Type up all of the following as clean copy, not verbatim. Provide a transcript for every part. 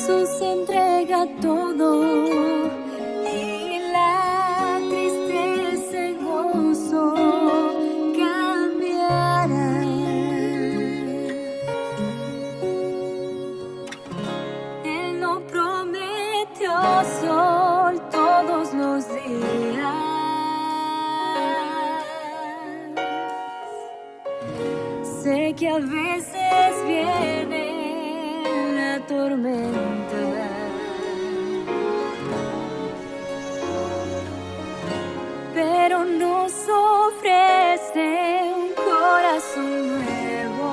Jesús entrega todo y la tristeza en gozo cambiará. Él no prometió sol todos los días. Sé que a veces viene la tormenta, pero nos ofrece un corazón nuevo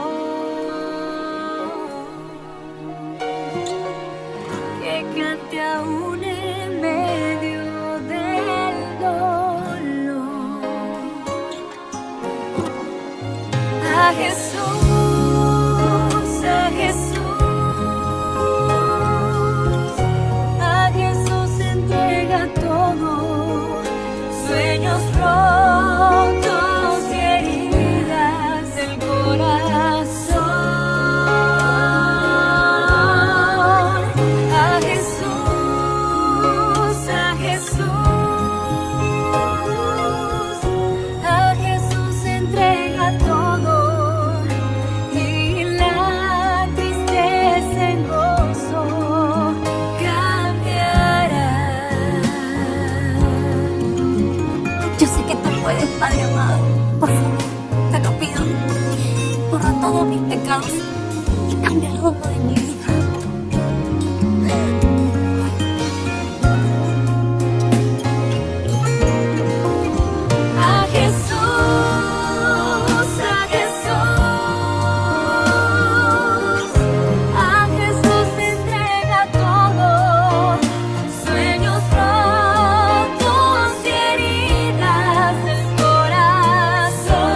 que cante aún en medio del dolor. A Jesús, a Jesús. Sueños rotos y heridas del corazón. A Jesús, a Jesús, a Jesús entrega todo y la tristeza en gozo cambiará. Yo sé que tú puedes, Padre amado. Por favor, te lo pido. Borra todos mis pecados y cambia el rumbo de mi vida. A Jesús, a Jesús, a Jesús te entrega todo. Sueños rotos y heridas del corazón.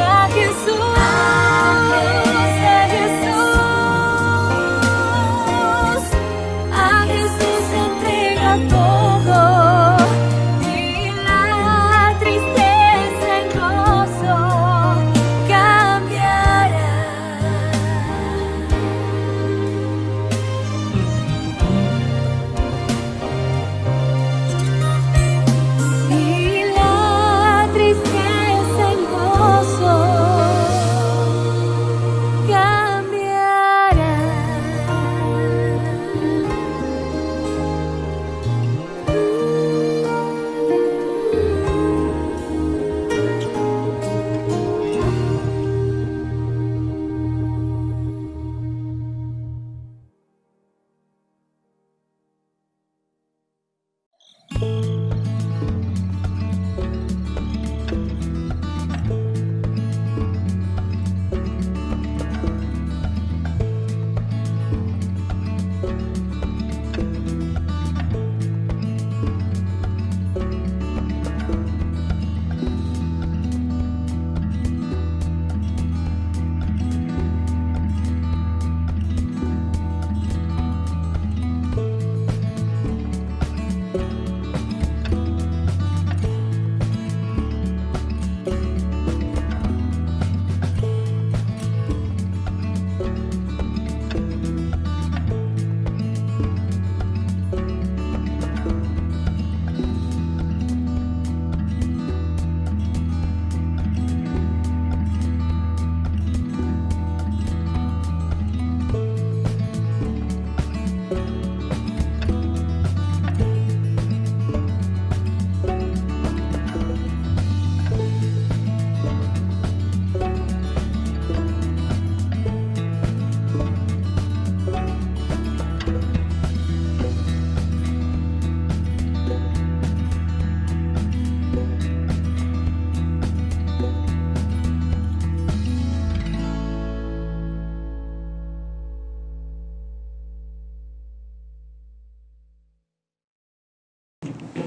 A Jesús, a Jesús entrega todo y la tristeza en gozo cambiará. Y la tristeza en gozo cambiará.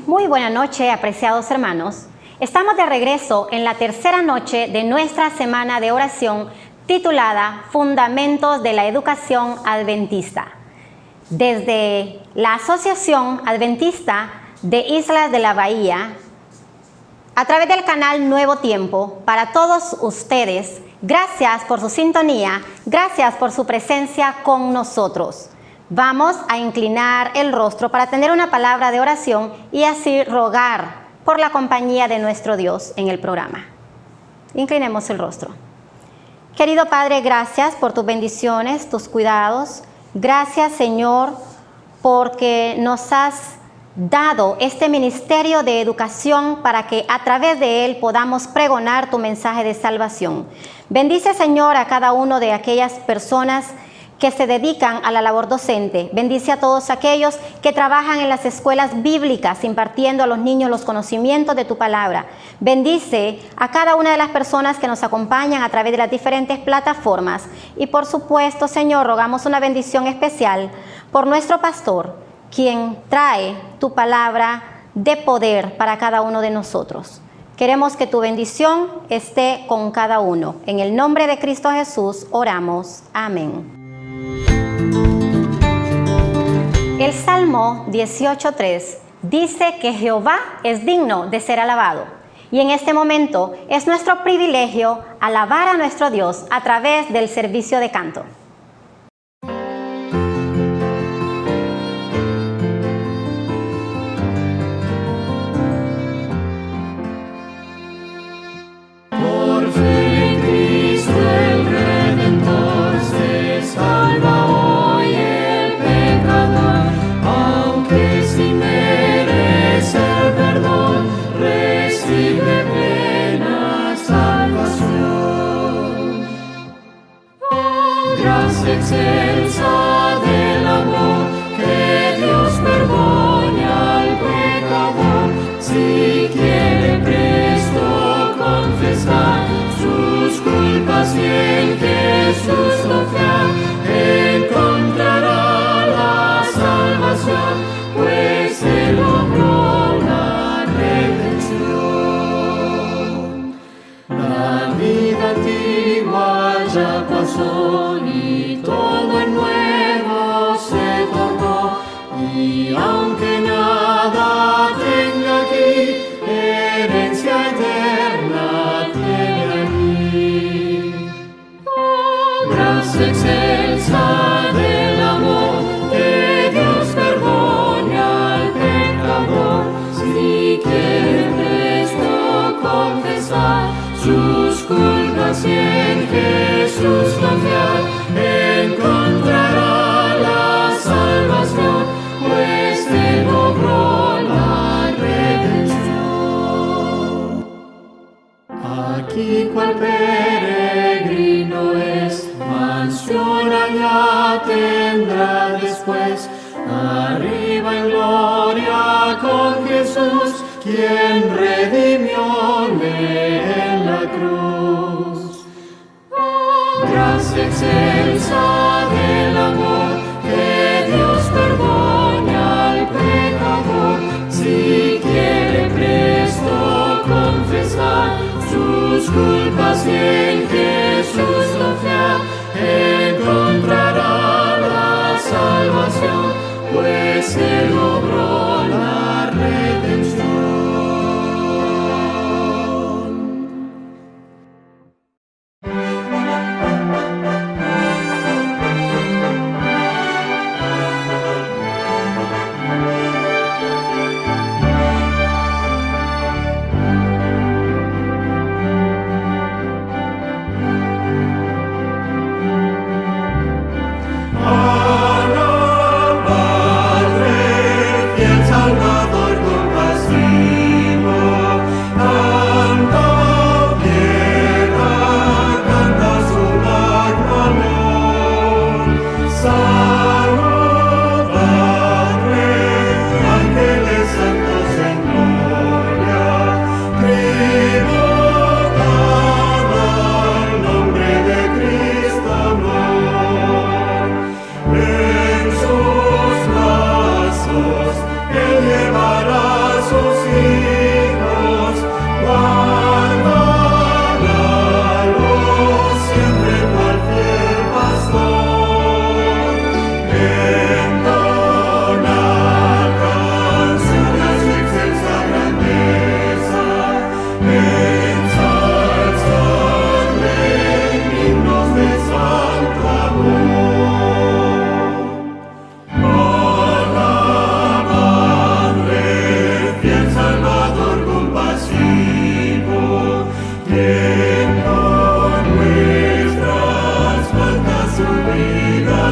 Muy buena noche, apreciados hermanos. Estamos de regreso en la tercera noche de nuestra semana de oración titulada Fundamentos de la Educación Adventista. Desde la Asociación Adventista de Islas de la Bahía, a través del canal Nuevo Tiempo, para todos ustedes Gracias por su sintonía, gracias por su presencia con nosotros. Vamos a inclinar el rostro para tener una palabra de oración y así rogar por la compañía de nuestro Dios en el programa. Inclinemos el rostro. Querido Padre, gracias por tus bendiciones, tus cuidados. Gracias, Señor, porque nos has dado este ministerio de educación para que a través de él podamos pregonar tu mensaje de salvación. Bendice, Señor, a cada uno de aquellas personas que se dedican a la labor docente. Bendice a todos aquellos que trabajan en las escuelas bíblicas impartiendo a los niños los conocimientos de tu palabra. Bendice a cada una de las personas que nos acompañan a través de las diferentes plataformas. Y por supuesto, Señor, rogamos una bendición especial por nuestro pastor, quien trae tu palabra de poder para cada uno de nosotros. Queremos que tu bendición esté con cada uno. En el nombre de Cristo Jesús oramos. Amén. El Salmo 18:3 dice que Jehová es digno de ser alabado. Y en este momento es nuestro privilegio alabar a nuestro Dios a través del servicio de canto. Excelsa del amor, que Dios perdone al pecador, si quiere presto confesar sus culpas y en Jesús confiar, encontrará la salvación, pues Él logró la redención. La vida antigua ya pasó, todo en nuevo se tornó, y aunque nada tenga aquí, herencia eterna tiene aquí. Gracia excelsa del amor, que Dios perdone al pecador, si quiere presto confesar sus culpas y en Jesús confiar, encontrará la salvación, pues Él logró la redención. Aquí cual peregrino es, mansión allá tendrá después, arriba en gloria con Jesús, quien redimióle en la cruz. Gracia excelsa del amor, que Dios perdone al pecador, si quiere presto confesar sus culpas y en Jesús confiar, encontrará la salvación, pues Él logró la redención.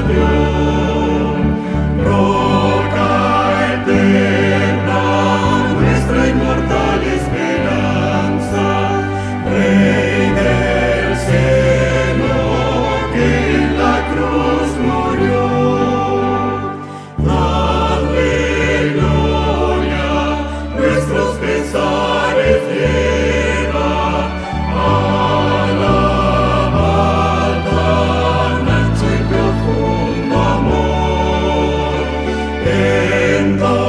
Dios. Roca eterna, nuestra inmortal esperanza, Rey del cielo, que en la cruz murió. Dadle gloria, nuestros pesares lleva, alabad tan ancho y profundo amor. Entonad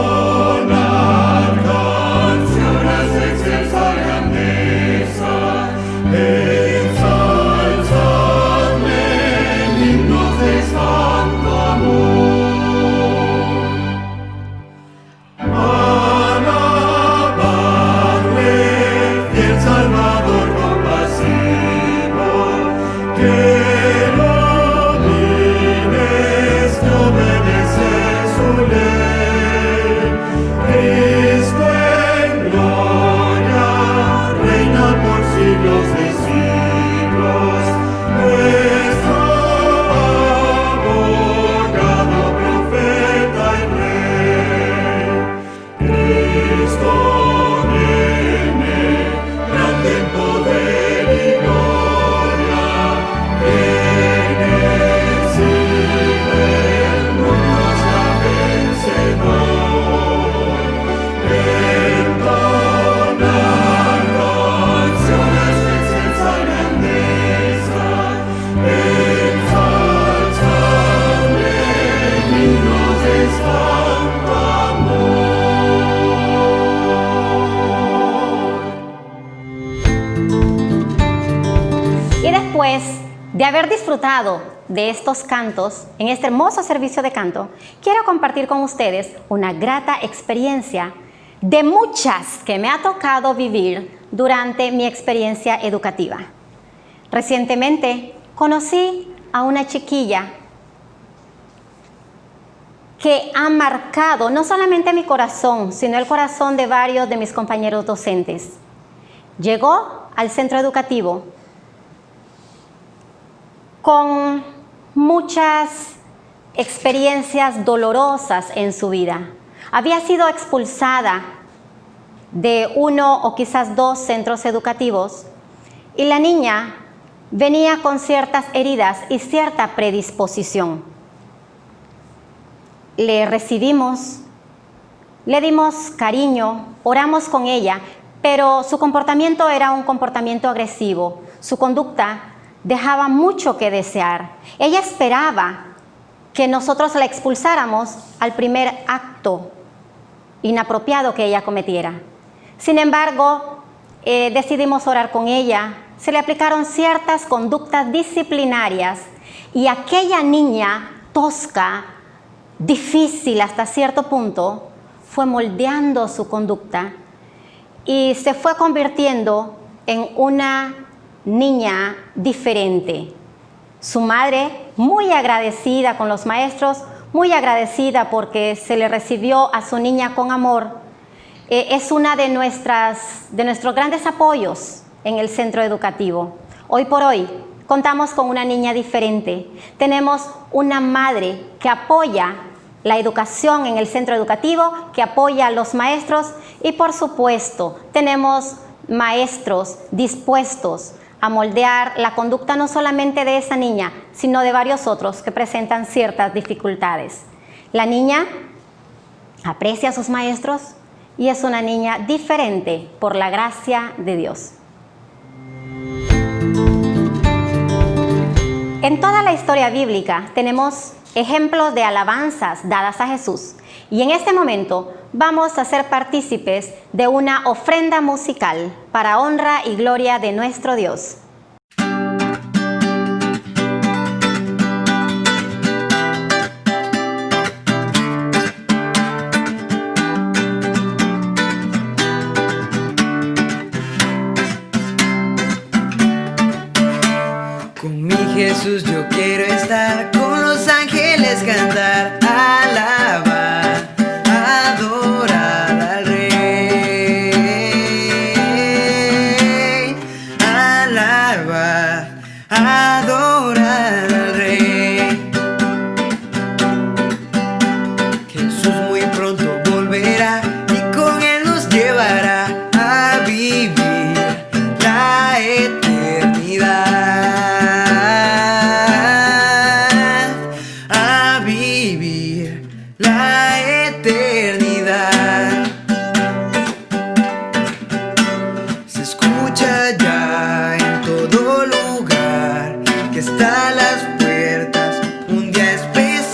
canciones de excelsa grandeza, ensalzadle en himnos de santo amor. Alabadle, fiel Salvador compasivo, que lo vives, que obedece su ley. Cristo en gloria, reina por siglos de siglos, nuestro abogado, profeta y rey. Cristo viene, grande en poder y gloria, vencido el mundo ya vencedor. Entonar canciones de excelsa grandeza, ensalzadle himnos de santo amor. Y después de haber disfrutado de estos cantos, en este hermoso servicio de canto, quiero compartir con ustedes una grata experiencia de muchas que me ha tocado vivir durante mi experiencia educativa. Recientemente conocí a una chiquilla que ha marcado no solamente mi corazón, sino el corazón de varios de mis compañeros docentes. Llegó al centro educativo con muchas experiencias dolorosas en su vida. Había sido expulsada de uno o quizás dos centros educativos y la niña venía con ciertas heridas y cierta predisposición. Le recibimos, le dimos cariño, oramos con ella, pero su comportamiento era un comportamiento agresivo. Su conducta dejaba mucho que desear. Ella esperaba que nosotros la expulsáramos al primer acto inapropiado que ella cometiera. Sin embargo, decidimos orar con ella, se le aplicaron ciertas conductas disciplinarias y aquella niña tosca, difícil hasta cierto punto, fue moldeando su conducta y se fue convirtiendo en una niña diferente. Su madre, muy agradecida con los maestros, muy agradecida porque se le recibió a su niña con amor, es una de nuestros grandes apoyos en el centro educativo. Hoy por hoy contamos con una niña diferente. Tenemos una madre que apoya la educación en el centro educativo, que apoya a los maestros y por supuesto tenemos maestros dispuestos a moldear la conducta no solamente de esa niña, sino de varios otros que presentan ciertas dificultades. La niña aprecia a sus maestros y es una niña diferente por la gracia de Dios. En toda la historia bíblica tenemos ejemplos de alabanzas dadas a Jesús y en este momento vamos a ser partícipes de una ofrenda musical para honra y gloria de nuestro Dios. Con mi Jesús yo quiero estar, con los ángeles cantar, alabar, adorar al Rey, alabar, adorar al Rey.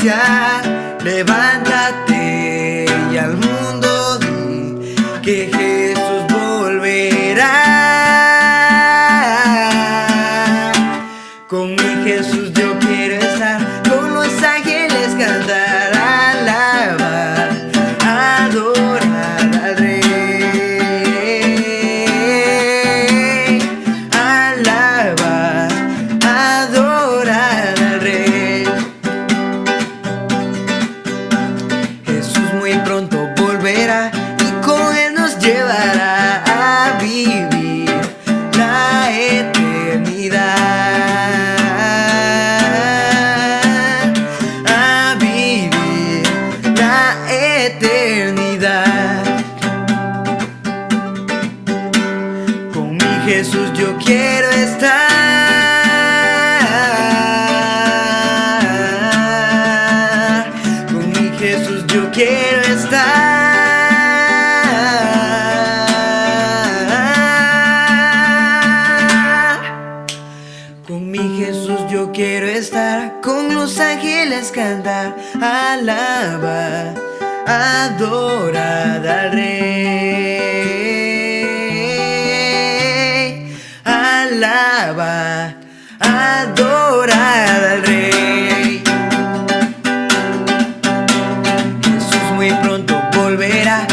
anunciar, levántate y al mundo di que Jesús volverá. Con mi Jesús yo quiero estar, con los ángeles cantar, alabar, adorar al Rey. Alabar, adorar al Rey. Jesús muy pronto volverá y con Él nos llevará a vivir la eternidad. A vivir la eternidad. Con mi Jesús yo quiero estar. Con mi Jesús yo quiero estar. Con mi Jesús yo quiero estar, con los ángeles cantar, alabar, adorar al Rey. Alabar, adorar al Rey. Jesús muy pronto volverá,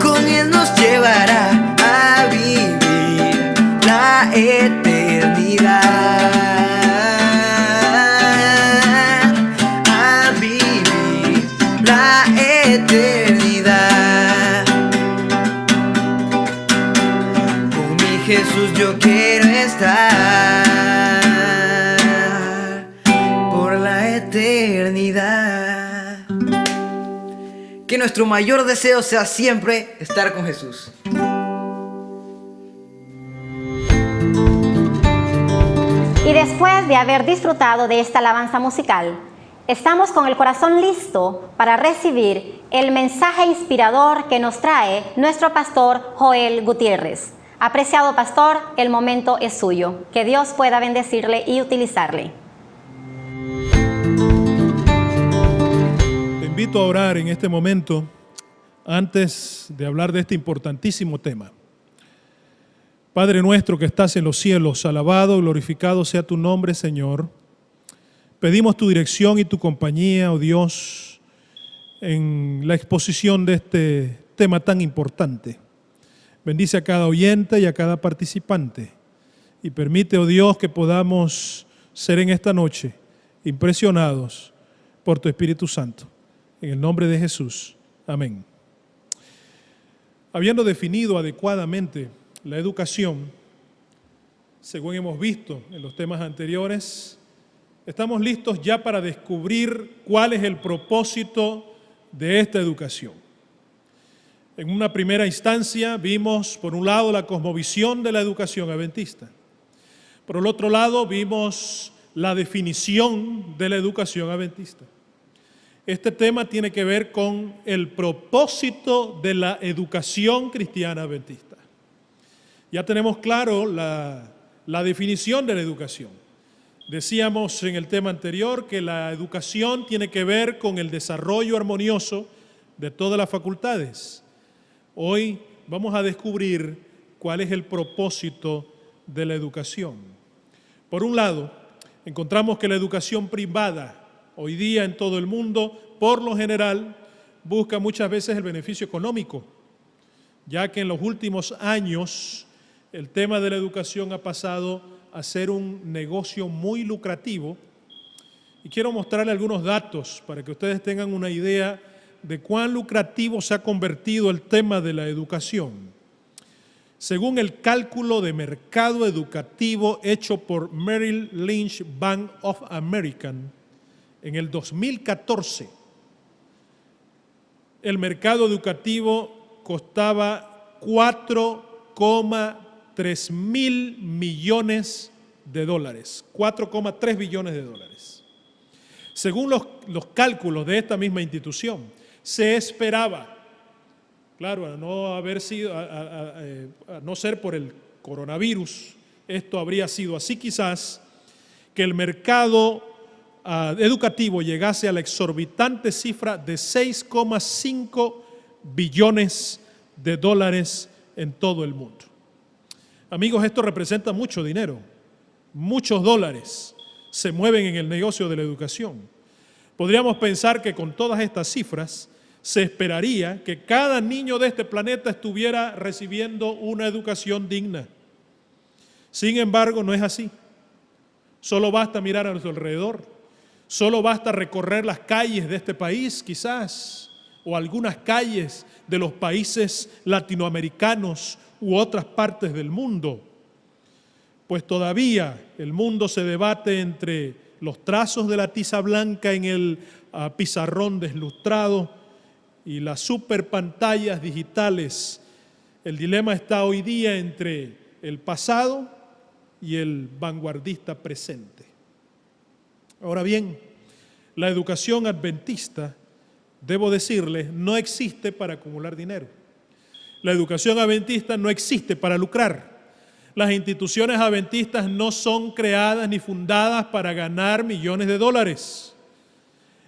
con Él nos llevará a vivir la eternidad. A vivir la eternidad. Con mi Jesús yo quiero estar por la eternidad. Que nuestro mayor deseo sea siempre estar con Jesús. Y después de haber disfrutado de esta alabanza musical, estamos con el corazón listo para recibir el mensaje inspirador que nos trae nuestro pastor Joel Gutiérrez. Apreciado pastor, el momento es suyo. Que Dios pueda bendecirle y utilizarle. Te invito a orar en este momento antes de hablar de este importantísimo tema. Padre nuestro que estás en los cielos, alabado, glorificado sea tu nombre, Señor. Pedimos tu dirección y tu compañía, oh Dios, en la exposición de este tema tan importante. Bendice a cada oyente y a cada participante y permite, oh Dios, que podamos ser en esta noche impresionados por tu Espíritu Santo. En el nombre de Jesús. Amén. Habiendo definido adecuadamente la educación, según hemos visto en los temas anteriores, estamos listos ya para descubrir cuál es el propósito de esta educación. En una primera instancia vimos, por un lado, la cosmovisión de la educación adventista. Por el otro lado, vimos la definición de la educación adventista. Este tema tiene que ver con el propósito de la educación cristiana adventista. Ya tenemos claro la definición de la educación. Decíamos en el tema anterior que la educación tiene que ver con el desarrollo armonioso de todas las facultades. Hoy vamos a descubrir cuál es el propósito de la educación. Por un lado, encontramos que la educación privada, hoy día en todo el mundo, por lo general, busca muchas veces el beneficio económico, ya que en los últimos años el tema de la educación ha pasado a ser un negocio muy lucrativo. Y quiero mostrarle algunos datos para que ustedes tengan una idea de cuán lucrativo se ha convertido el tema de la educación. Según el cálculo de mercado educativo hecho por Merrill Lynch Bank of America, en el 2014, el mercado educativo costaba 4,3 mil millones de dólares, 4,3 billones de dólares. Según los cálculos de esta misma institución, se esperaba, claro, a no ser por el coronavirus, esto habría sido así quizás, que el mercado educativo llegase a la exorbitante cifra de 6,5 billones de dólares en todo el mundo. Amigos, esto representa mucho dinero, muchos dólares se mueven en el negocio de la educación. Podríamos pensar que con todas estas cifras se esperaría que cada niño de este planeta estuviera recibiendo una educación digna. Sin embargo, no es así. Solo basta mirar a nuestro alrededor, solo basta recorrer las calles de este país quizás, o algunas calles de los países latinoamericanos u otras partes del mundo, pues todavía el mundo se debate entre los trazos de la tiza blanca en el pizarrón deslustrado y las superpantallas digitales. El dilema está hoy día entre el pasado y el vanguardista presente. Ahora bien, la educación adventista, debo decirles, no existe para acumular dinero. La educación adventista no existe para lucrar. Las instituciones adventistas no son creadas ni fundadas para ganar millones de dólares.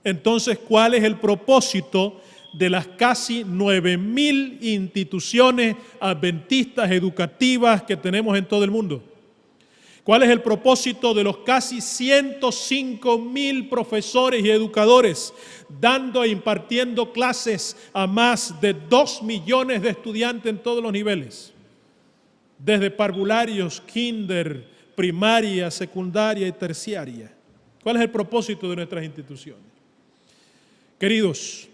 Entonces, ¿cuál es el propósito de las casi 9,000 instituciones adventistas educativas que tenemos en todo el mundo? ¿Cuál es el propósito de los casi 105,000 profesores y educadores dando e impartiendo clases a más de 2 millones de estudiantes en todos los niveles? Desde parvularios, kinder, primaria, secundaria y terciaria. ¿Cuál es el propósito de nuestras instituciones? Queridos,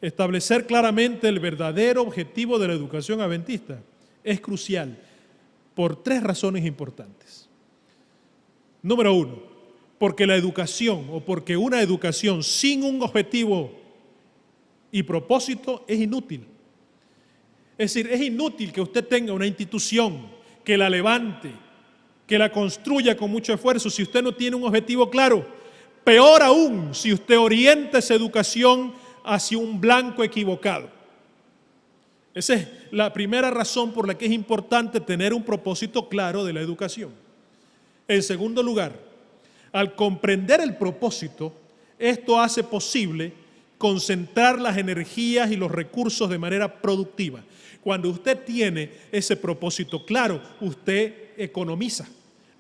establecer claramente el verdadero objetivo de la educación adventista es crucial por 3 razones importantes. Número 1, porque la educación o porque una educación sin un objetivo y propósito es inútil. Es decir, es inútil que usted tenga una institución que la levante, que la construya con mucho esfuerzo si usted no tiene un objetivo claro. Peor aún si usted orienta esa educación hacia un blanco equivocado. Esa es la primera razón por la que es importante tener un propósito claro de la educación. En segundo lugar, al comprender el propósito, esto hace posible concentrar las energías y los recursos de manera productiva. Cuando usted tiene ese propósito claro, usted economiza,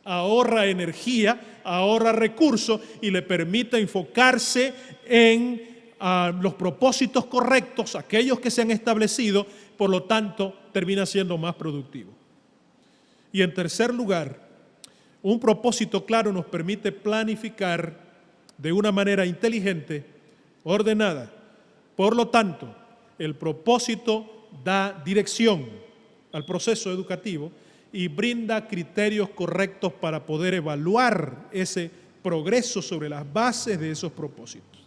ahorra energía, ahorra recursos y le permite enfocarse en los propósitos correctos, aquellos que se han establecido, por lo tanto, termina siendo más productivo. Y en tercer lugar, un propósito claro nos permite planificar de una manera inteligente, ordenada. Por lo tanto, el propósito da dirección al proceso educativo y brinda criterios correctos para poder evaluar ese progreso sobre las bases de esos propósitos.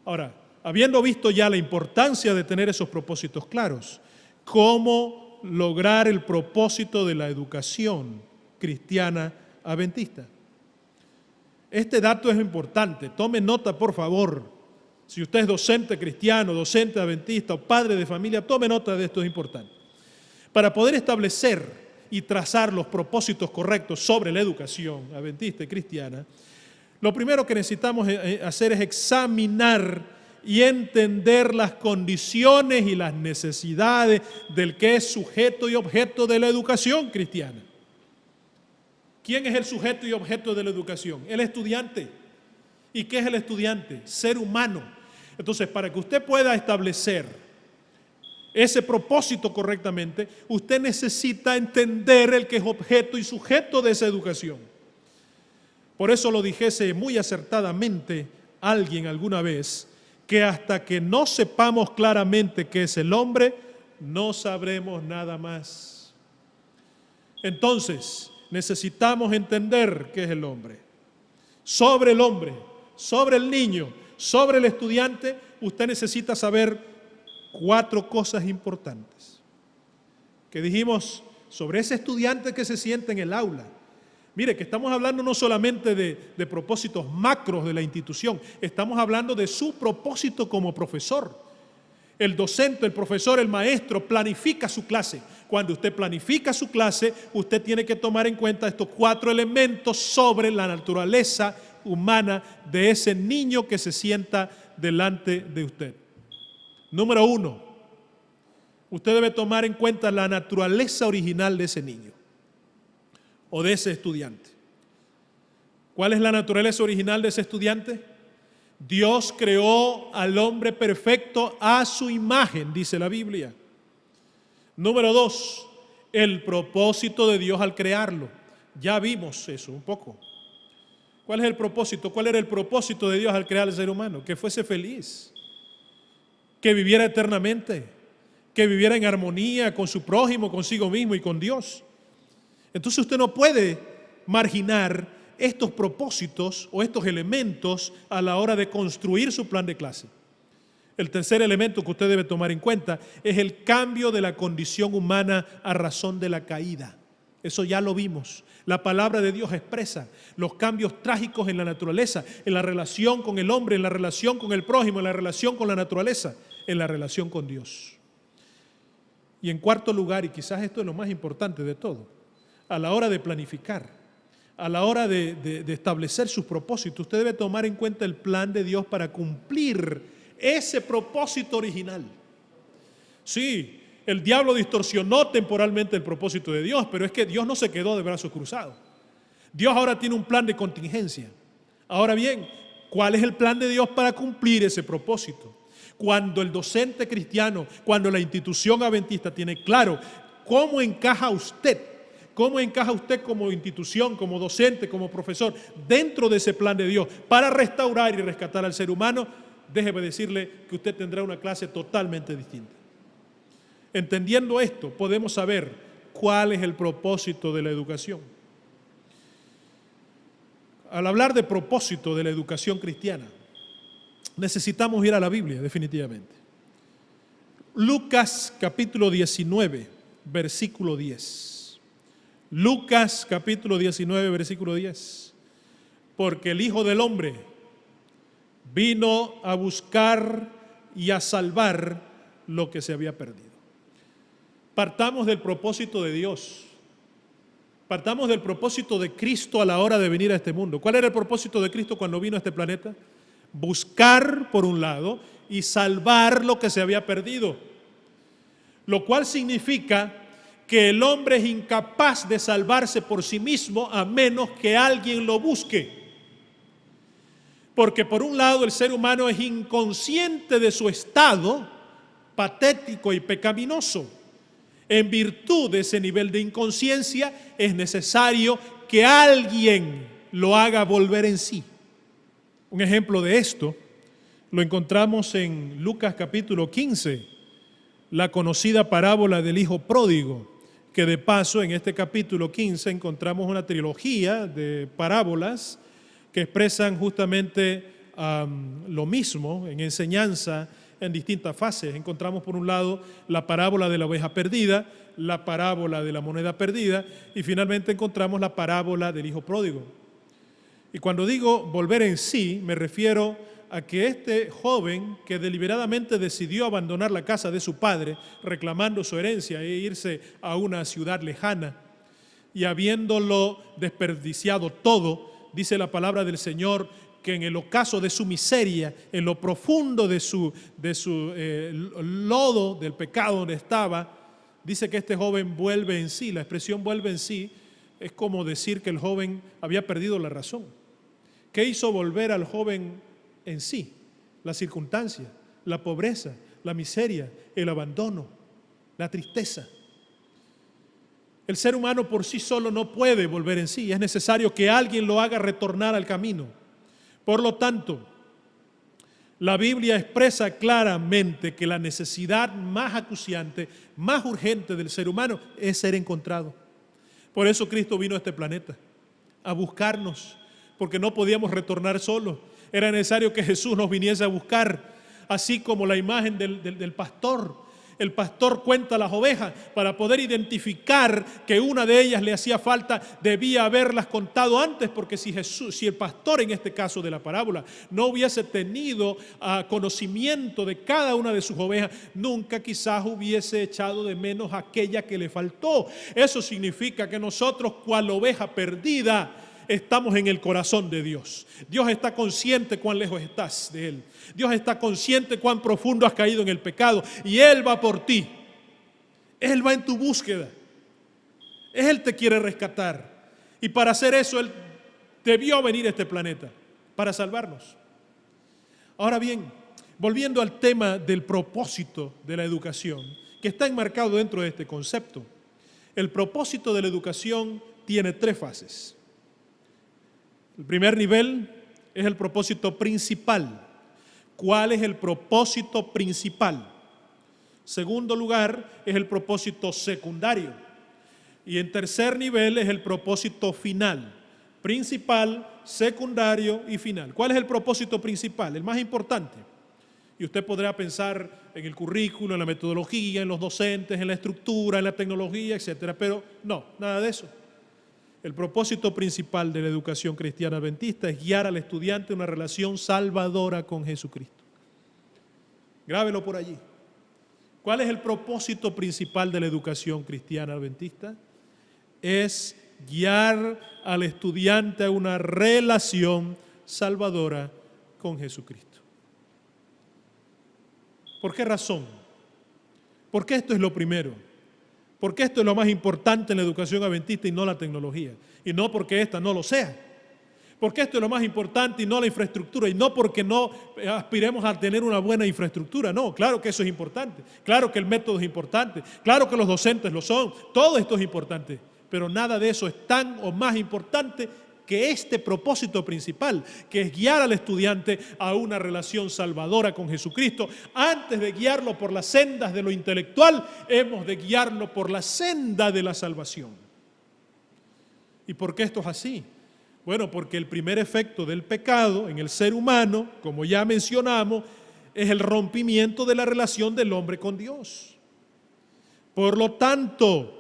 Ahora, habiendo visto ya la importancia de tener esos propósitos claros, ¿cómo lograr el propósito de la educación cristiana adventista? Este dato es importante, tome nota por favor. Si usted es docente cristiano, docente adventista o padre de familia, tome nota de esto, es importante. Para poder establecer y trazar los propósitos correctos sobre la educación adventista y cristiana, lo primero que necesitamos hacer es examinar y entender las condiciones y las necesidades del que es sujeto y objeto de la educación cristiana. ¿Quién es el sujeto y objeto de la educación? El estudiante. ¿Y qué es el estudiante? Ser humano. Entonces, para que usted pueda establecer ese propósito correctamente, usted necesita entender el que es objeto y sujeto de esa educación. Por eso lo dijese muy acertadamente alguien alguna vez, que hasta que no sepamos claramente qué es el hombre, no sabremos nada más. Entonces, necesitamos entender qué es el hombre, sobre el niño, sobre el estudiante. Usted necesita saber 4 cosas importantes que dijimos sobre ese estudiante que se sienta en el aula. Mire, que estamos hablando no solamente de propósitos macros de la institución, estamos hablando de su propósito como profesor. El docente, el profesor, el maestro planifica su clase. Cuando usted planifica su clase, usted tiene que tomar en cuenta estos 4 elementos sobre la naturaleza humana de ese niño que se sienta delante de usted. Número 1, usted debe tomar en cuenta la naturaleza original de ese niño o de ese estudiante. ¿Cuál es la naturaleza original de ese estudiante? Dios creó al hombre perfecto a su imagen, dice la Biblia. Número 2, el propósito de Dios al crearlo. Ya vimos eso un poco. ¿Cuál es el propósito? ¿Cuál era el propósito de Dios al crear al ser humano? Que fuese feliz, que viviera eternamente, que viviera en armonía con su prójimo, consigo mismo y con Dios. Entonces usted no puede marginar estos propósitos o estos elementos a la hora de construir su plan de clase. El tercer elemento que usted debe tomar en cuenta es el cambio de la condición humana a razón de la caída. Eso ya lo vimos. La palabra de Dios expresa los cambios trágicos en la naturaleza, en la relación con el hombre, en la relación con el prójimo, en la relación con la naturaleza, en la relación con Dios. Y en cuarto lugar, y quizás esto es lo más importante de todo, a la hora de planificar, a la hora de establecer sus propósitos, usted debe tomar en cuenta el plan de Dios para cumplir ese propósito original. Sí, el diablo distorsionó temporalmente el propósito de Dios, pero es que Dios no se quedó de brazos cruzados. Dios ahora tiene un plan de contingencia. Ahora bien, ¿cuál es el plan de Dios para cumplir ese propósito? Cuando el docente cristiano, cuando la institución adventista tiene claro cómo encaja usted como institución, como docente, como profesor, dentro de ese plan de Dios para restaurar y rescatar al ser humano, déjeme decirle que usted tendrá una clase totalmente distinta. Entendiendo esto, podemos saber cuál es el propósito de la educación. Al hablar de propósito de la educación cristiana, necesitamos ir a la Biblia, definitivamente. Lucas capítulo 19, versículo 10. Lucas capítulo 19, versículo 10. Porque el Hijo del Hombre vino a buscar y a salvar lo que se había perdido. Partamos del propósito de Dios. Partamos del propósito de Cristo a la hora de venir a este mundo. ¿Cuál era el propósito de Cristo cuando vino a este planeta? Buscar, por un lado, y salvar lo que se había perdido. Lo cual significa que el hombre es incapaz de salvarse por sí mismo a menos que alguien lo busque. Porque por un lado el ser humano es inconsciente de su estado patético y pecaminoso. En virtud de ese nivel de inconsciencia es necesario que alguien lo haga volver en sí. Un ejemplo de esto lo encontramos en Lucas capítulo 15, la conocida parábola del hijo pródigo, que de paso en este capítulo 15 encontramos una trilogía de parábolas que expresan justamente lo mismo en enseñanza en distintas fases. Encontramos por un lado la parábola de la oveja perdida, la parábola de la moneda perdida y finalmente encontramos la parábola del hijo pródigo. Y cuando digo volver en sí, me refiero a que este joven que deliberadamente decidió abandonar la casa de su padre, reclamando su herencia e irse a una ciudad lejana, y habiéndolo desperdiciado todo, dice la palabra del Señor, que en el ocaso de su miseria, en lo profundo de su lodo del pecado donde estaba, dice que este joven vuelve en sí. La expresión vuelve en sí es como decir que el joven había perdido la razón. ¿Qué hizo volver al joven en sí? La circunstancia, la pobreza, la miseria, el abandono, la tristeza. El ser humano por sí solo no puede volver en sí, es necesario que alguien lo haga retornar al camino. Por lo tanto, la Biblia expresa claramente que la necesidad más acuciante, más urgente del ser humano es ser encontrado. Por eso Cristo vino a este planeta, a buscarnos, porque no podíamos retornar solos. Era necesario que Jesús nos viniese a buscar, así como la imagen del pastor. El pastor cuenta las ovejas para poder identificar que una de ellas le hacía falta, debía haberlas contado antes, porque si el pastor en este caso de la parábola no hubiese tenido conocimiento de cada una de sus ovejas, nunca quizás hubiese echado de menos aquella que le faltó. Eso significa que nosotros, cual oveja perdida, estamos en el corazón de Dios. Dios está consciente cuán lejos estás de Él. Dios está consciente cuán profundo has caído en el pecado y Él va por ti. Él va en tu búsqueda. Él te quiere rescatar. Y para hacer eso Él debió venir a este planeta para salvarnos. Ahora bien, volviendo al tema del propósito de la educación, que está enmarcado dentro de este concepto. El propósito de la educación tiene 3 fases. El primer nivel es el propósito principal. ¿Cuál es el propósito principal? Segundo lugar es el propósito secundario. Y en tercer nivel es el propósito final. Principal, secundario y final. ¿Cuál es el propósito principal? El más importante. Y usted podrá pensar en el currículo, en la metodología, en los docentes, en la estructura, en la tecnología, etcétera. Pero no, nada de eso. El propósito principal de la educación cristiana adventista es guiar al estudiante a una relación salvadora con Jesucristo. Grábelo por allí. ¿Cuál es el propósito principal de la educación cristiana adventista? Es guiar al estudiante a una relación salvadora con Jesucristo. ¿Por qué razón? Porque esto es lo primero. Porque esto es lo más importante en la educación adventista y no la tecnología. Y no porque esta no lo sea. Porque esto es lo más importante y no la infraestructura. Y no porque no aspiremos a tener una buena infraestructura. No, claro que eso es importante. Claro que el método es importante. Claro que los docentes lo son. Todo esto es importante. Pero nada de eso es tan o más importante que este propósito principal, que es guiar al estudiante a una relación salvadora con Jesucristo. Antes de guiarlo por las sendas de lo intelectual, hemos de guiarlo por la senda de la salvación. ¿Y por qué esto es así? Bueno, porque el primer efecto del pecado en el ser humano, como ya mencionamos, es el rompimiento de la relación del hombre con Dios. Por lo tanto,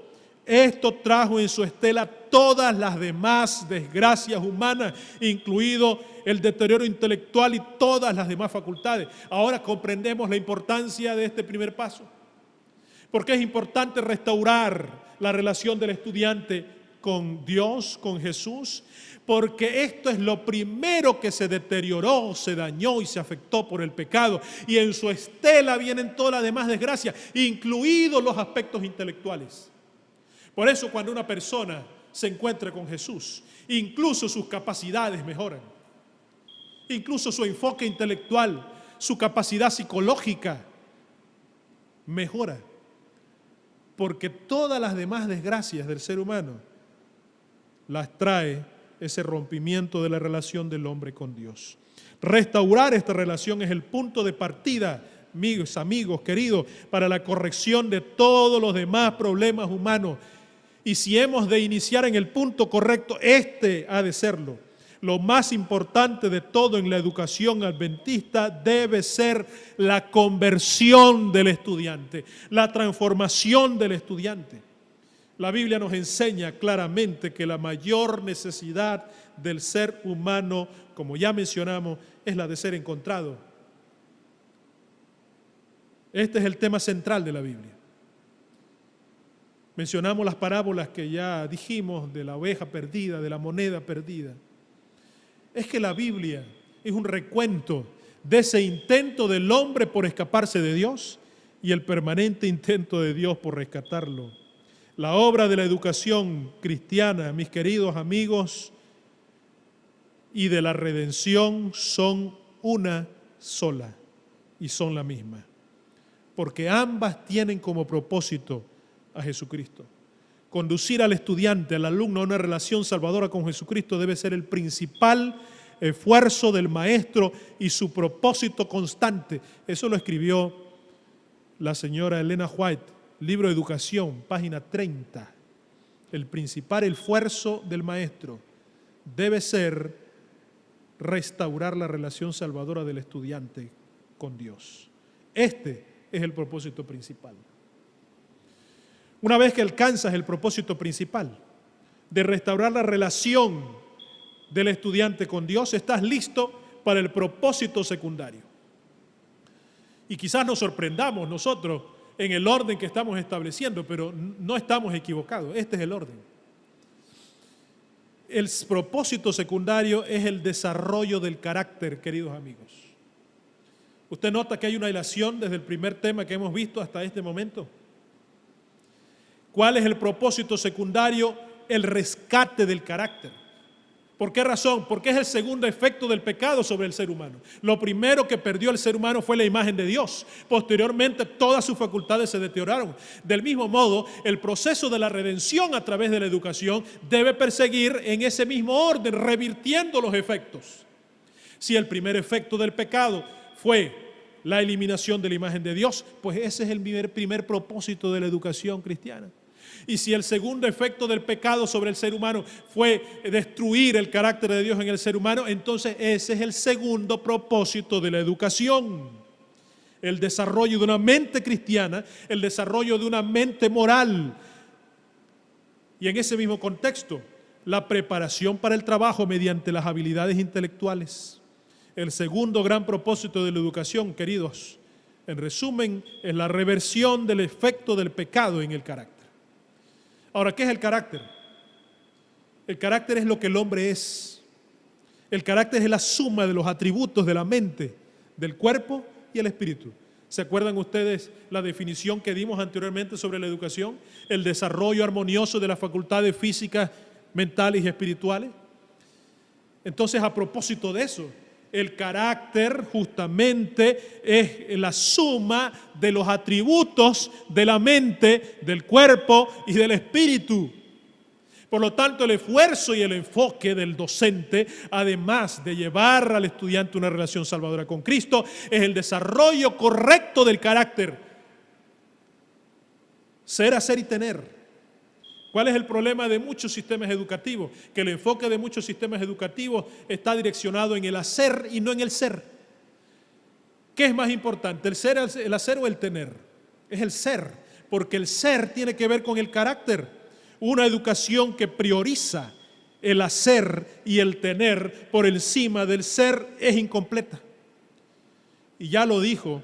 esto trajo en su estela todas las demás desgracias humanas, incluido el deterioro intelectual y todas las demás facultades. Ahora comprendemos la importancia de este primer paso. Porque es importante restaurar la relación del estudiante con Dios, con Jesús, porque esto es lo primero que se deterioró, se dañó y se afectó por el pecado. Y en su estela vienen todas las demás desgracias, incluidos los aspectos intelectuales. Por eso cuando una persona se encuentra con Jesús, incluso sus capacidades mejoran, incluso su enfoque intelectual, su capacidad psicológica mejora, porque todas las demás desgracias del ser humano las trae ese rompimiento de la relación del hombre con Dios. Restaurar esta relación es el punto de partida, amigos queridos, para la corrección de todos los demás problemas humanos. Y si hemos de iniciar en el punto correcto, este ha de serlo. Lo más importante de todo en la educación adventista debe ser la conversión del estudiante, la transformación del estudiante. La Biblia nos enseña claramente que la mayor necesidad del ser humano, como ya mencionamos, es la de ser encontrado. Este es el tema central de la Biblia. Mencionamos las parábolas que ya dijimos de la oveja perdida, de la moneda perdida. Es que la Biblia es un recuento de ese intento del hombre por escaparse de Dios y el permanente intento de Dios por rescatarlo. La obra de la educación cristiana, mis queridos amigos, y de la redención son una sola y son la misma, porque ambas tienen como propósito a Jesucristo. Conducir al estudiante, al alumno a una relación salvadora con Jesucristo debe ser el principal esfuerzo del maestro y su propósito constante. Eso lo escribió la señora Elena White, libro de Educación, página 30. El principal esfuerzo del maestro debe ser restaurar la relación salvadora del estudiante con Dios. Este es el propósito principal. Una vez que alcanzas el propósito principal de restaurar la relación del estudiante con Dios, estás listo para el propósito secundario. Y quizás nos sorprendamos nosotros en el orden que estamos estableciendo, pero no estamos equivocados. Este es el orden. el propósito secundario es el desarrollo del carácter, queridos amigos. Usted nota que hay una relación desde el primer tema que hemos visto hasta este momento. ¿Cuál es el propósito secundario? El rescate del carácter. ¿Por qué razón? Porque es el segundo efecto del pecado sobre el ser humano. Lo primero que perdió el ser humano fue la imagen de Dios. Posteriormente, todas sus facultades se deterioraron. Del mismo modo, el proceso de la redención a través de la educación debe perseguir en ese mismo orden, revirtiendo los efectos. Si el primer efecto del pecado fue la eliminación de la imagen de Dios, pues ese es el primer propósito de la educación cristiana. Y si el segundo efecto del pecado sobre el ser humano fue destruir el carácter de Dios en el ser humano, entonces ese es el segundo propósito de la educación. El desarrollo de una mente cristiana, el desarrollo de una mente moral. Y en ese mismo contexto, la preparación para el trabajo mediante las habilidades intelectuales. El segundo gran propósito de la educación, queridos, en resumen, es la reversión del efecto del pecado en el carácter. Ahora, ¿qué es el carácter? El carácter es lo que el hombre es. El carácter es la suma de los atributos de la mente, del cuerpo y el espíritu. ¿Se acuerdan ustedes la definición que dimos anteriormente sobre la educación? El desarrollo armonioso de las facultades físicas, mentales y espirituales. Entonces, a propósito de eso, el carácter justamente es la suma de los atributos de la mente, del cuerpo y del espíritu. Por lo tanto, el esfuerzo y el enfoque del docente, además de llevar al estudiante una relación salvadora con Cristo, es el desarrollo correcto del carácter. Ser, hacer y tener. ¿Cuál es el problema de muchos sistemas educativos? Que el enfoque de muchos sistemas educativos está direccionado en el hacer y no en el ser. ¿Qué es más importante, el ser, el hacer o el tener? Es el ser, porque el ser tiene que ver con el carácter. Una educación que prioriza el hacer y el tener por encima del ser es incompleta. Y ya lo dijo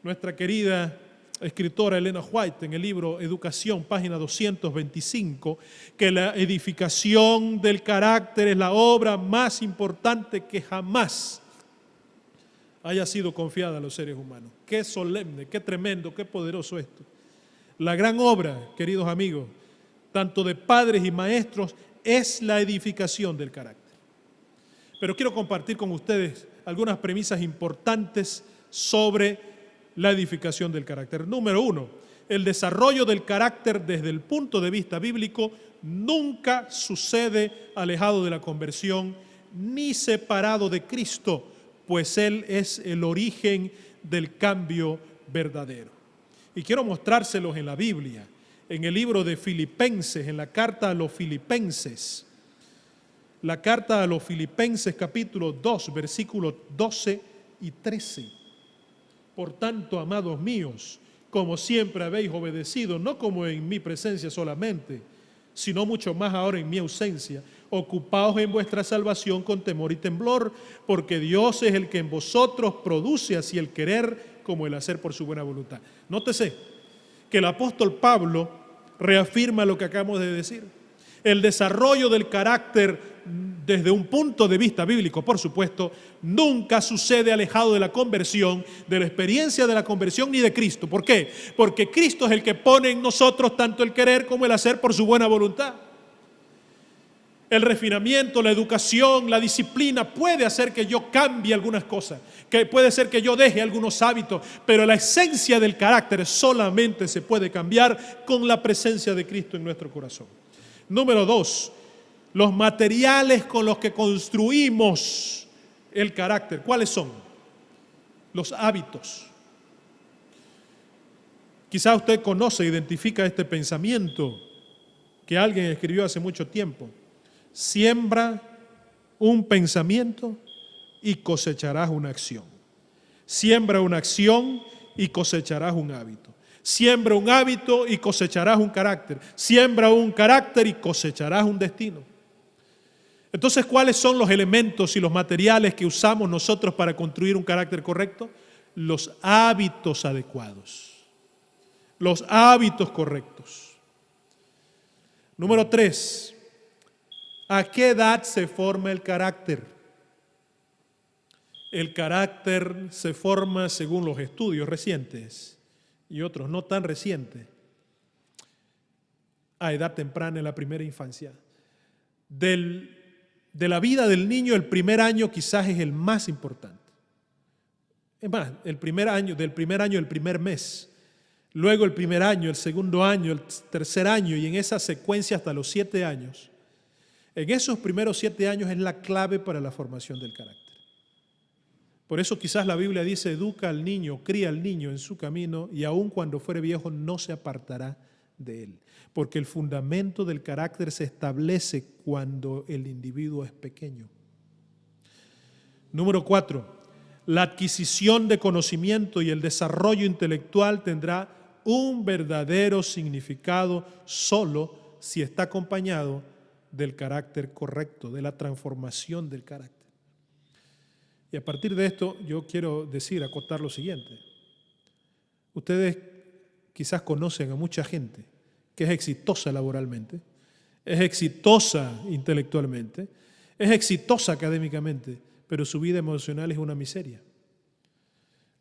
nuestra querida escritora Elena White en el libro Educación, página 225, que la edificación del carácter es la obra más importante que jamás haya sido confiada a los seres humanos. Qué solemne, qué tremendo, qué poderoso esto. La gran obra, queridos amigos, tanto de padres y maestros, es la edificación del carácter. Pero quiero compartir con ustedes algunas premisas importantes sobre la edificación del carácter. Número 1, el desarrollo del carácter desde el punto de vista bíblico nunca sucede alejado de la conversión ni separado de Cristo, pues Él es el origen del cambio verdadero. Y quiero mostrárselos en la Biblia, en el libro de Filipenses, en la carta a los Filipenses. La carta a los Filipenses capítulo 2, versículos 12 y 13. Por tanto, amados míos, como siempre habéis obedecido, no como en mi presencia solamente, sino mucho más ahora en mi ausencia, ocupaos en vuestra salvación con temor y temblor, porque Dios es el que en vosotros produce así el querer como el hacer por su buena voluntad. Nótese que el apóstol Pablo reafirma lo que acabamos de decir. El desarrollo del carácter desde un punto de vista bíblico, por supuesto, nunca sucede alejado de la conversión, de la experiencia de la conversión ni de Cristo. ¿Por qué? Porque Cristo es el que pone en nosotros tanto el querer como el hacer por su buena voluntad. El refinamiento, la educación, la disciplina puede hacer que yo cambie algunas cosas, que puede ser que yo deje algunos hábitos, pero la esencia del carácter solamente se puede cambiar con la presencia de Cristo en nuestro corazón. Número 2, los materiales con los que construimos el carácter. ¿Cuáles son? Los hábitos. Quizá usted conoce e identifica este pensamiento que alguien escribió hace mucho tiempo. Siembra un pensamiento y cosecharás una acción. Siembra una acción y cosecharás un hábito. Siembra un hábito y cosecharás un carácter. Siembra un carácter y cosecharás un destino. Entonces, ¿cuáles son los elementos y los materiales que usamos nosotros para construir un carácter correcto? Los hábitos adecuados. Los hábitos correctos. Número 3. ¿A qué edad se forma el carácter? El carácter se forma según los estudios recientes y otros no tan recientes, a edad temprana en la primera infancia. De la vida del niño, el primer año quizás es el más importante. Es más, del primer año, el primer mes, luego el primer año, el segundo año, el tercer año y en esa secuencia hasta los 7 años. En esos primeros 7 años es la clave para la formación del carácter. Por eso quizás la Biblia dice, educa al niño, cría al niño en su camino y aun cuando fuere viejo no se apartará de él. Porque el fundamento del carácter se establece cuando el individuo es pequeño. Número 4. La adquisición de conocimiento y el desarrollo intelectual tendrá un verdadero significado solo si está acompañado del carácter correcto, de la transformación del carácter. Y a partir de esto yo quiero acotar lo siguiente. Ustedes quizás conocen a mucha gente que es exitosa laboralmente, es exitosa intelectualmente, es exitosa académicamente, pero su vida emocional es una miseria.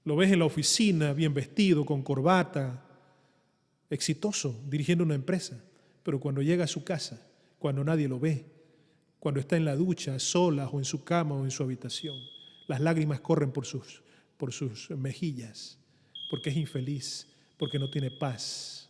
Lo ves en la oficina, bien vestido, con corbata, exitoso, dirigiendo una empresa, pero cuando llega a su casa, cuando nadie lo ve, cuando está en la ducha, sola o en su cama o en su habitación, las lágrimas corren por sus mejillas, porque es infeliz, porque no tiene paz.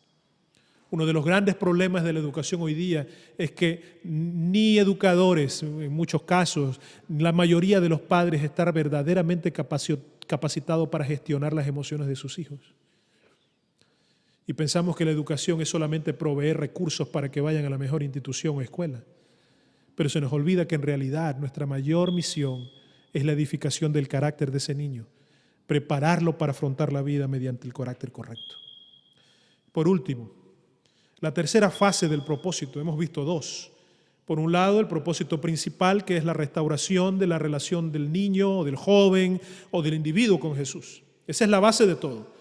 Uno de los grandes problemas de la educación hoy día es que ni educadores, en muchos casos, la mayoría de los padres están verdaderamente capacitados para gestionar las emociones de sus hijos. Y pensamos que la educación es solamente proveer recursos para que vayan a la mejor institución o escuela. Pero se nos olvida que en realidad nuestra mayor misión es la edificación del carácter de ese niño, prepararlo para afrontar la vida mediante el carácter correcto. Por último, la tercera fase del propósito, hemos visto 2. Por un lado, el propósito principal, que es la restauración de la relación del niño, o del joven, o del individuo con Jesús. Esa es la base de todo.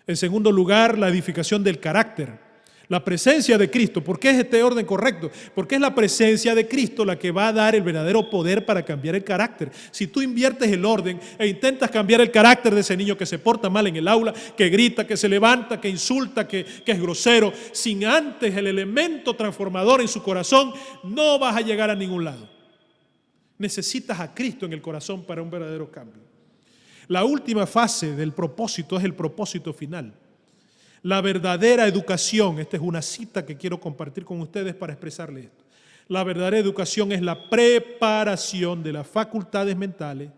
En segundo lugar, la edificación del carácter. La presencia de Cristo. ¿Por qué es este orden correcto? Porque es la presencia de Cristo la que va a dar el verdadero poder para cambiar el carácter. Si tú inviertes el orden e intentas cambiar el carácter de ese niño que se porta mal en el aula, que grita, que se levanta, que insulta, que es grosero, sin antes el elemento transformador en su corazón, no vas a llegar a ningún lado. Necesitas a Cristo en el corazón para un verdadero cambio. La última fase del propósito es el propósito final. La verdadera educación, esta es una cita que quiero compartir con ustedes para expresarle esto. La verdadera educación es la preparación de las facultades mentales,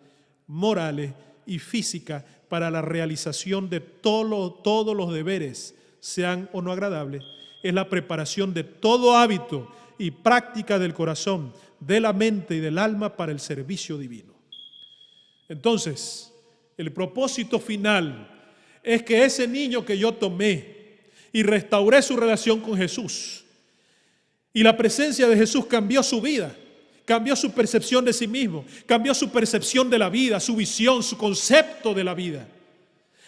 morales y físicas para la realización de todos los deberes, sean o no agradables. Es la preparación de todo hábito y práctica del corazón, de la mente y del alma para el servicio divino. Entonces, el propósito final es que ese niño que yo tomé y restauré su relación con Jesús y la presencia de Jesús cambió su vida, cambió su percepción de sí mismo, cambió su percepción de la vida, su visión, su concepto de la vida.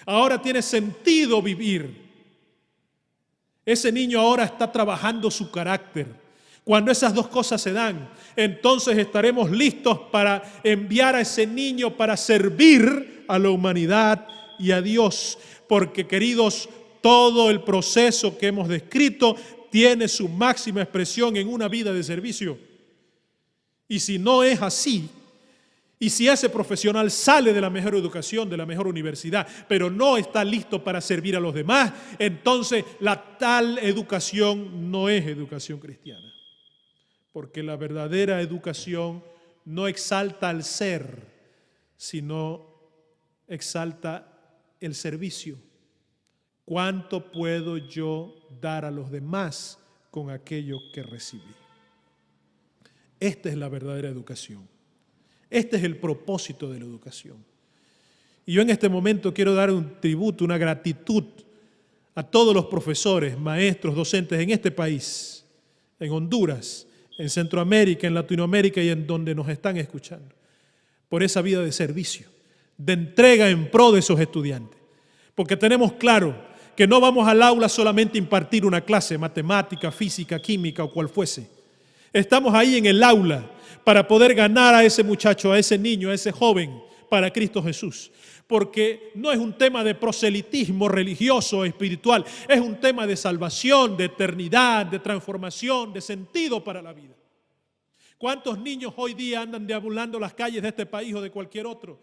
Ahora tiene sentido vivir. Ese niño ahora está trabajando su carácter. Cuando esas dos cosas se dan, entonces estaremos listos para enviar a ese niño para servir a la humanidad y a Dios, porque queridos, todo el proceso que hemos descrito tiene su máxima expresión en una vida de servicio. Y si no es así, y si ese profesional sale de la mejor educación, de la mejor universidad, pero no está listo para servir a los demás, entonces la tal educación no es educación cristiana. Porque la verdadera educación no exalta al ser, sino exalta el servicio. ¿Cuánto puedo yo dar a los demás con aquello que recibí? Esta es la verdadera educación. Este es el propósito de la educación. Y yo en este momento quiero dar un tributo, una gratitud a todos los profesores, maestros, docentes en este país, en Honduras, en Centroamérica, en Latinoamérica y en donde nos están escuchando, por esa vida de servicio, de entrega en pro de esos estudiantes. Porque tenemos claro que no vamos al aula solamente a impartir una clase, matemática, física, química o cual fuese. Estamos ahí en el aula para poder ganar a ese muchacho, a ese niño, a ese joven para Cristo Jesús. Porque no es un tema de proselitismo religioso o espiritual, es un tema de salvación, de eternidad, de transformación, de sentido para la vida. ¿Cuántos niños hoy día andan deambulando las calles de este país o de cualquier otro,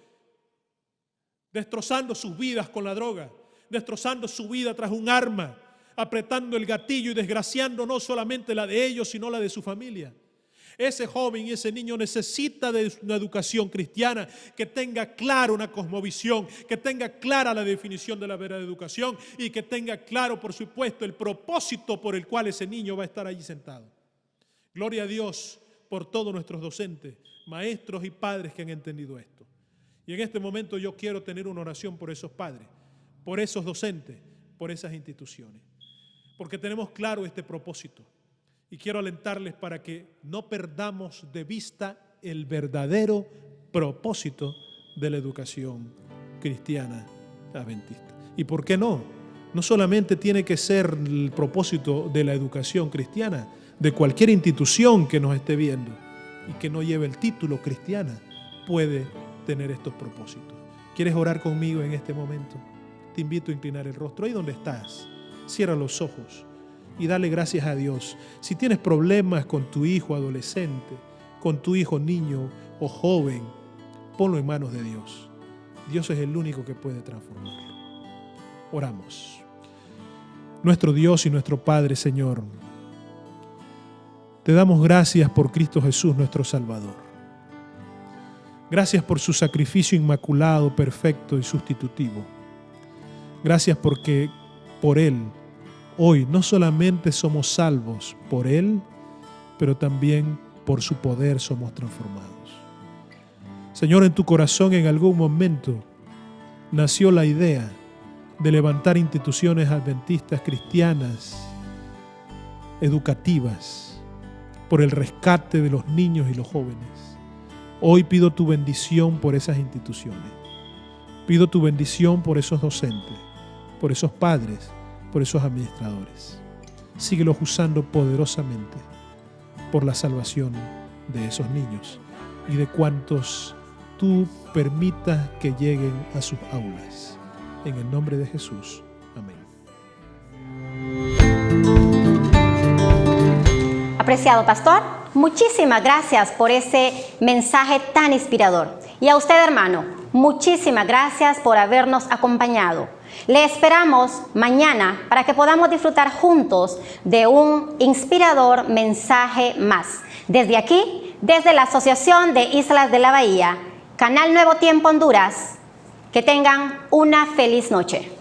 destrozando sus vidas con la droga, destrozando su vida tras un arma, apretando el gatillo y desgraciando no solamente la de ellos, sino la de su familia? Ese joven y ese niño necesita de una educación cristiana que tenga clara una cosmovisión, que tenga clara la definición de la verdadera educación y que tenga claro, por supuesto, el propósito por el cual ese niño va a estar allí sentado. Gloria a Dios por todos nuestros docentes, maestros y padres que han entendido esto. Y en este momento yo quiero tener una oración por esos padres, por esos docentes, por esas instituciones, porque tenemos claro este propósito. Y quiero alentarles para que no perdamos de vista el verdadero propósito de la educación cristiana adventista. ¿Y por qué no? No solamente tiene que ser el propósito de la educación cristiana, de cualquier institución que nos esté viendo y que no lleve el título cristiana, puede tener estos propósitos. ¿Quieres orar conmigo en este momento? Te invito a inclinar el rostro. Ahí donde estás, cierra los ojos y dale gracias a Dios. Si tienes problemas con tu hijo adolescente, con tu hijo niño o joven, ponlo en manos de Dios. Dios es el único que puede transformarlo. Oramos. Nuestro Dios y nuestro Padre, Señor, te damos gracias por Cristo Jesús, nuestro Salvador. Gracias por su sacrificio inmaculado, perfecto y sustitutivo. Gracias porque por Él hoy no solamente somos salvos por Él, pero también por su poder somos transformados. Señor, en tu corazón en algún momento nació la idea de levantar instituciones adventistas cristianas, educativas, por el rescate de los niños y los jóvenes. Hoy pido tu bendición por esas instituciones. Pido tu bendición por esos docentes, por esos padres, por esos administradores. Síguelos usando poderosamente por la salvación de esos niños y de cuantos tú permitas que lleguen a sus aulas. En el nombre de Jesús. Amén. Apreciado pastor, muchísimas gracias por ese mensaje tan inspirador. Y a usted, hermano, muchísimas gracias por habernos acompañado. Le esperamos mañana para que podamos disfrutar juntos de un inspirador mensaje más. Desde aquí, desde la Asociación de Islas de la Bahía, Canal Nuevo Tiempo Honduras, que tengan una feliz noche.